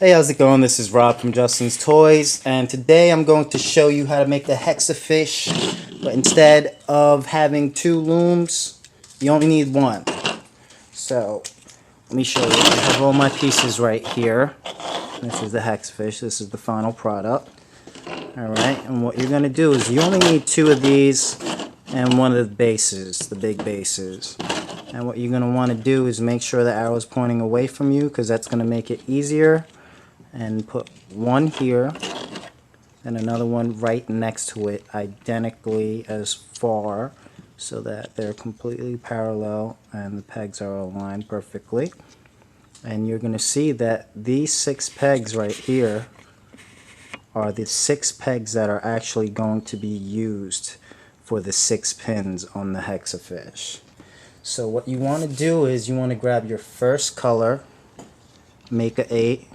Hey, how's it going? This is Rob from Justin's Toys, and today I'm going to show you how to make the Hexa-fish, but instead of having two looms, you only need one. So, let me show you. I have all my pieces right here. This is the Hexa-fish. This is the final product. Alright, and what you're going to do is you only need two of these and one of the bases, the big bases. And what you're going to want to do is make sure the arrow is pointing away from you, because that's going to make it easier. And put one here and another one right next to it, identically as far, so that they're completely parallel and the pegs are aligned perfectly. And you're going to see that these 6 pegs right here are the 6 pegs that are actually going to be used for the 6 pins on the Hexa-fish. So what you want to do is you want to grab your first color, make a 8,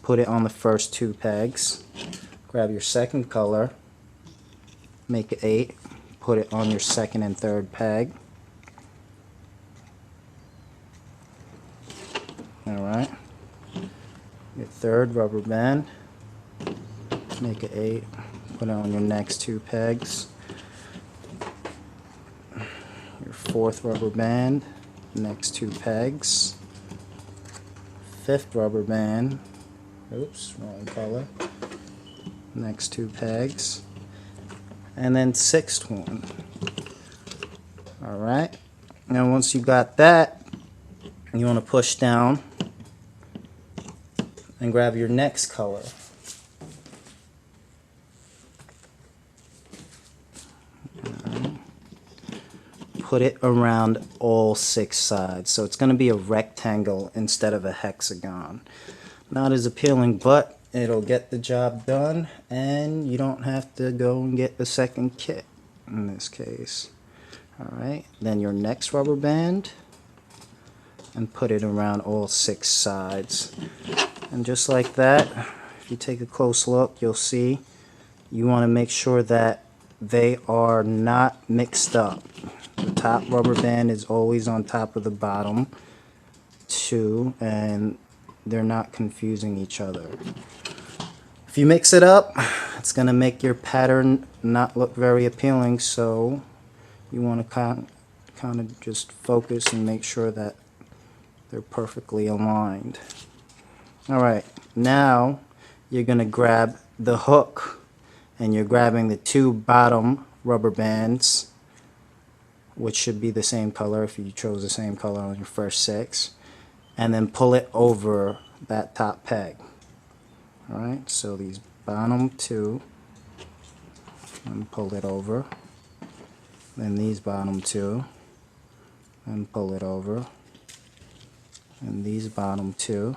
put it on the first 2 pegs. Grab your second color, make it 8, put it on your second and third peg. Alright. Your third rubber band, make it 8, put it on your next 2 pegs. Your fourth rubber band, next 2 pegs. Fifth rubber band, oops, wrong color, next 2 pegs. And then sixth one. Alright, now once you got that, you want to push down and grab your next color. Put it around all 6 sides, so it's going to be a rectangle instead of a hexagon. Not as appealing, but it'll get the job done, and you don't have to go and get the second kit in this case. Alright, then your next rubber band, and put it around all 6 sides. And just like that, if you take a close look, you'll see you want to make sure that they are not mixed up. The top rubber band is always on top of the bottom 2, and they're not confusing each other. If you mix it up, it's going to make your pattern not look very appealing, so you want to kind of just focus and make sure that they're perfectly aligned. Alright, now you're going to grab the hook, and you're grabbing the 2 bottom rubber bands, which should be the same color if you chose the same color on your first 6, and then pull it over that top peg. Alright, so these bottom 2, and pull it over, then these bottom 2, and pull it over, and these bottom 2.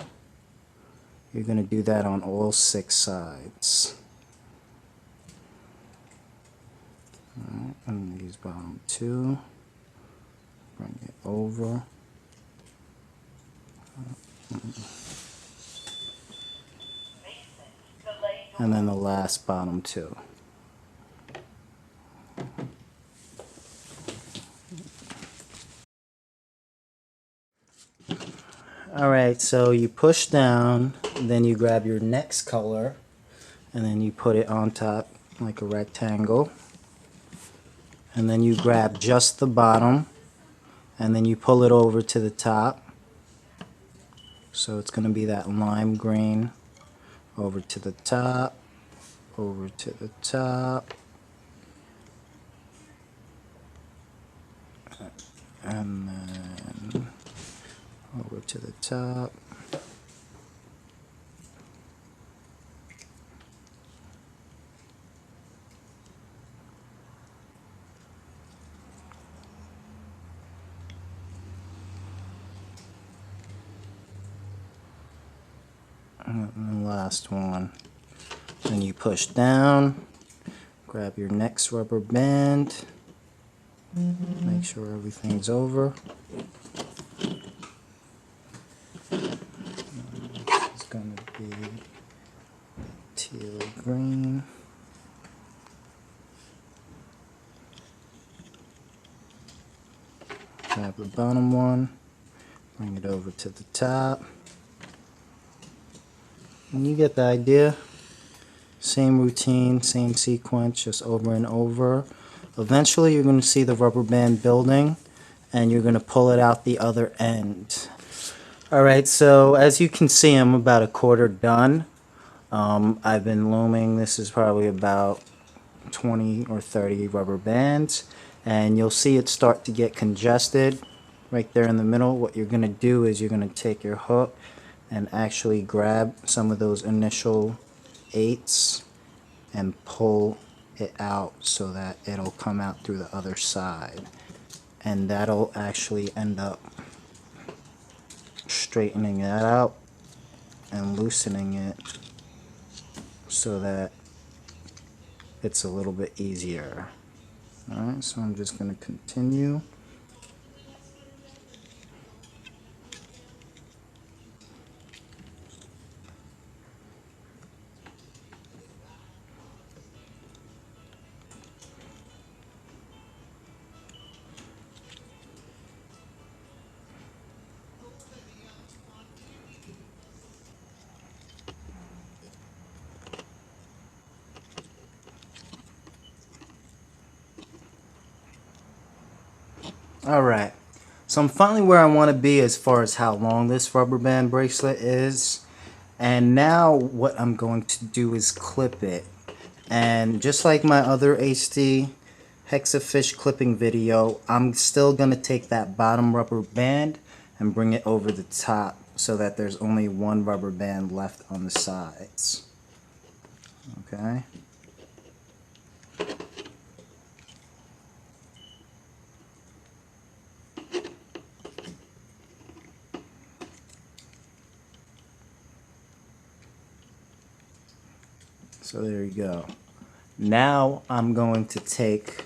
You're going to do that on all 6 sides. Alright, and these bottom 2, bring it over, and then the last bottom 2. Alright, so you push down, then you grab your next color, and then you put it on top like a rectangle. And then you grab just the bottom, and then you pull it over to the top. So it's going to be that lime green, over to the top, over to the top, and then over to the top. And the last one. Then you push down, grab your next rubber band, make sure everything's over. It's going to be teal green. Grab the bottom one, bring it over to the top. And you get the idea. Same routine, same sequence, just over and over. Eventually you're going to see the rubber band building, and you're going to pull it out the other end. Alright, so as you can see, I'm about a quarter done. I've been looming. This is probably about 20 or 30 rubber bands, and you'll see it start to get congested right there in the middle. What you're going to do is you're going to take your hook and actually grab some of those initial 8s and pull it out so that it'll come out through the other side, and that'll actually end up straightening that out and loosening it so that it's a little bit easier. Alright, so I'm just going to continue. Alright, so I'm finally where I want to be as far as how long this rubber band bracelet is. And now what I'm going to do is clip it. And just like my other HD Hexafish clipping video, I'm still going to take that bottom rubber band and bring it over the top so that there's only one rubber band left on the sides. Okay. So there you go. Now I'm going to take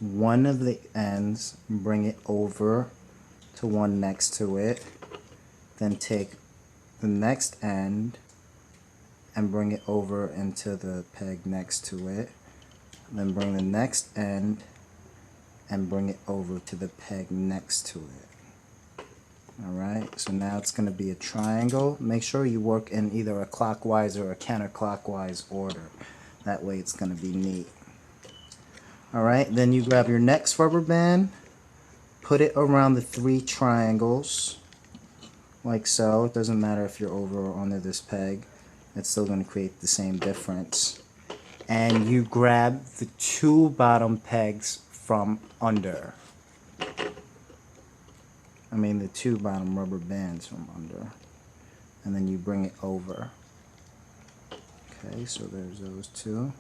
one of the ends and bring it over to one next to it. Then take the next end and bring it over into the peg next to it. Then bring the next end and bring it over to the peg next to it. Alright, so now it's going to be a triangle. Make sure you work in either a clockwise or a counterclockwise order. That way it's going to be neat. Alright, then you grab your next rubber band, put it around the 3 triangles, like so. It doesn't matter if you're over or under this peg. It's still going to create the same difference. And you grab the 2 bottom pegs from under. The 2 bottom rubber bands from under, and then you bring it over. Okay, so there's those 2,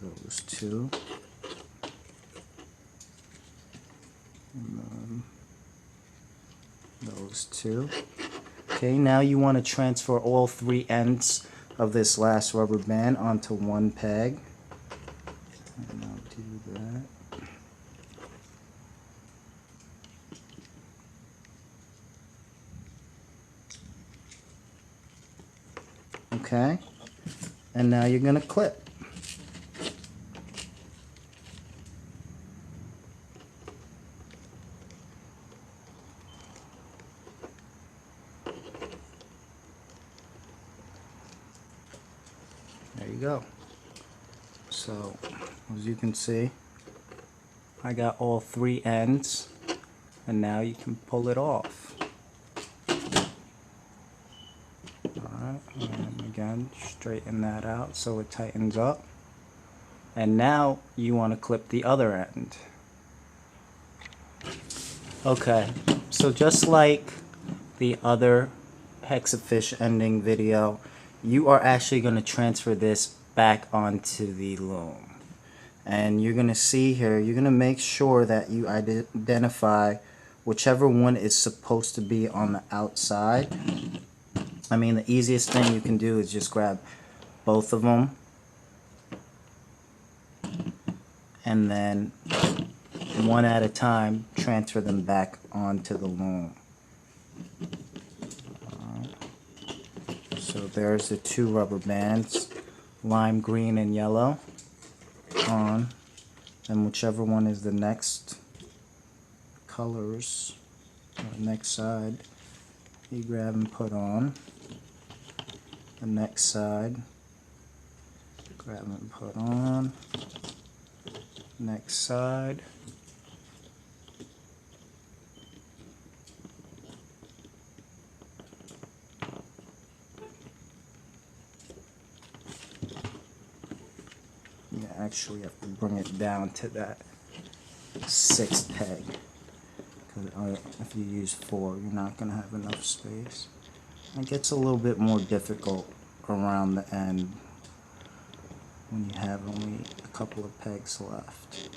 those 2, and then those 2. Okay, now you want to transfer all 3 ends of this last rubber band onto one peg, and I'll do that. Okay, and now you're going to clip. There you go. So, as you can see, I got all 3 ends, and now you can pull it off. Alright, and again, straighten that out so it tightens up. And now you want to clip the other end. Okay, so just like the other Hexafish ending video, you are actually going to transfer this back onto the loom. And you're going to see here, you're going to make sure that you identify whichever one is supposed to be on the outside. The easiest thing you can do is just grab both of them and then one at a time transfer them back onto the loom. So there's the 2 rubber bands, lime green and yellow on, and whichever one is the next colors, or next side, you grab and put on. The next side, grab and put on. Next side. You actually have to bring it down to that 6th peg, because if you use 4, you're not going to have enough space. It gets a little bit more difficult around the end when you have only a couple of pegs left.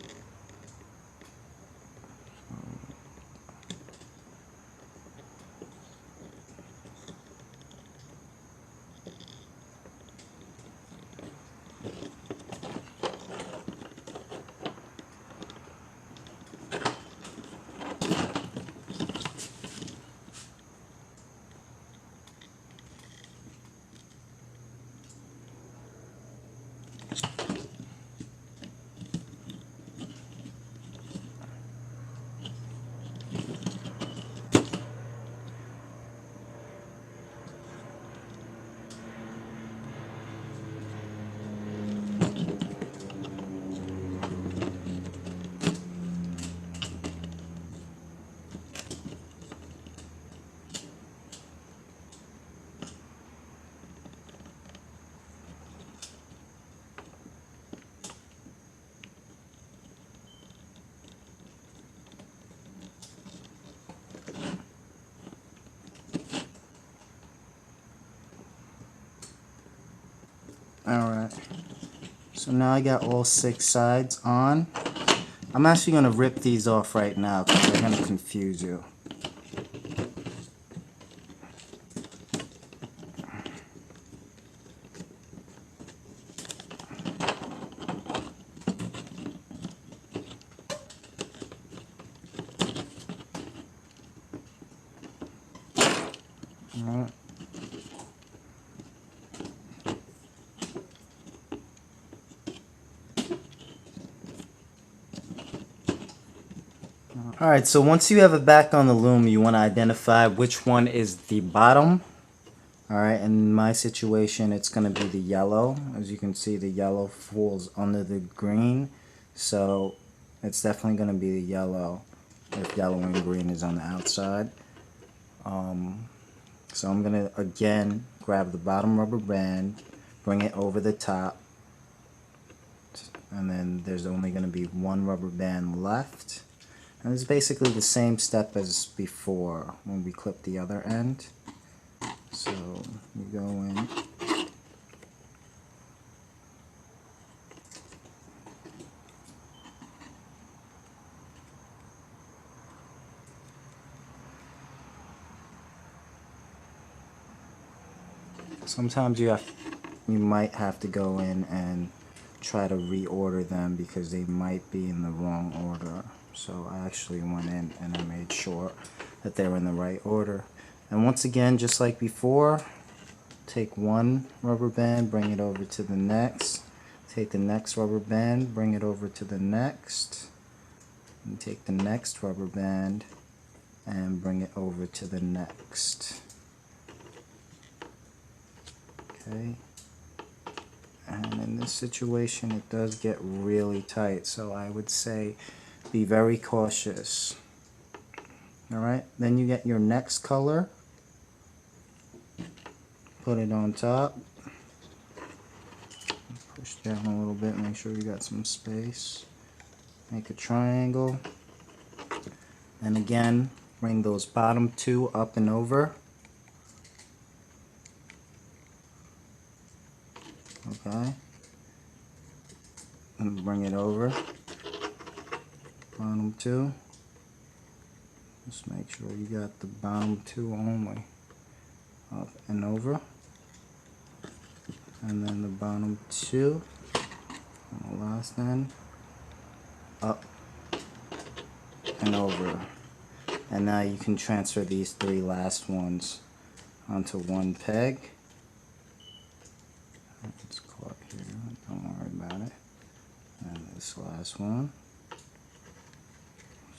Alright, so now I got all 6 sides on. I'm actually going to rip these off right now because they're going to confuse you. Alright. Alright, so once you have it back on the loom, you want to identify which one is the bottom. Alright, in my situation, it's going to be the yellow. As you can see, the yellow falls under the green. So it's definitely going to be the yellow if yellow and green is on the outside. So I'm going to, again, grab the bottom rubber band, bring it over the top. And then there's only going to be one rubber band left. And it's basically the same step as before when we clip the other end. So you go in. Sometimes you might have to go in and try to reorder them because they might be in the wrong order. So I actually went in and I made sure that they were in the right order. And once again, just like before, take one rubber band, bring it over to the next. Take the next rubber band, bring it over to the next. And take the next rubber band and bring it over to the next. Okay. And in this situation, it does get really tight, so I would say be very cautious. Alright, then you get your next color, put it on top, push down a little bit, make sure you got some space, make a triangle, and again, bring those bottom 2 up and over. Okay, and bring it over, bottom 2, just make sure you got the bottom 2 only, up and over, and then the bottom 2 on the last end, up and over. And now you can transfer these 3 last ones onto one peg. It's caught here, don't worry about it. And this last one.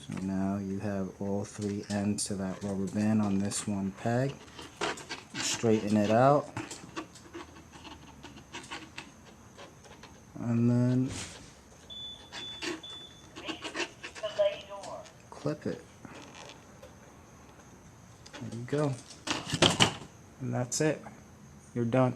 So And now you have all three ends to that rubber band on this one peg. Straighten it out. And then clip it. There you go. And that's it. You're done.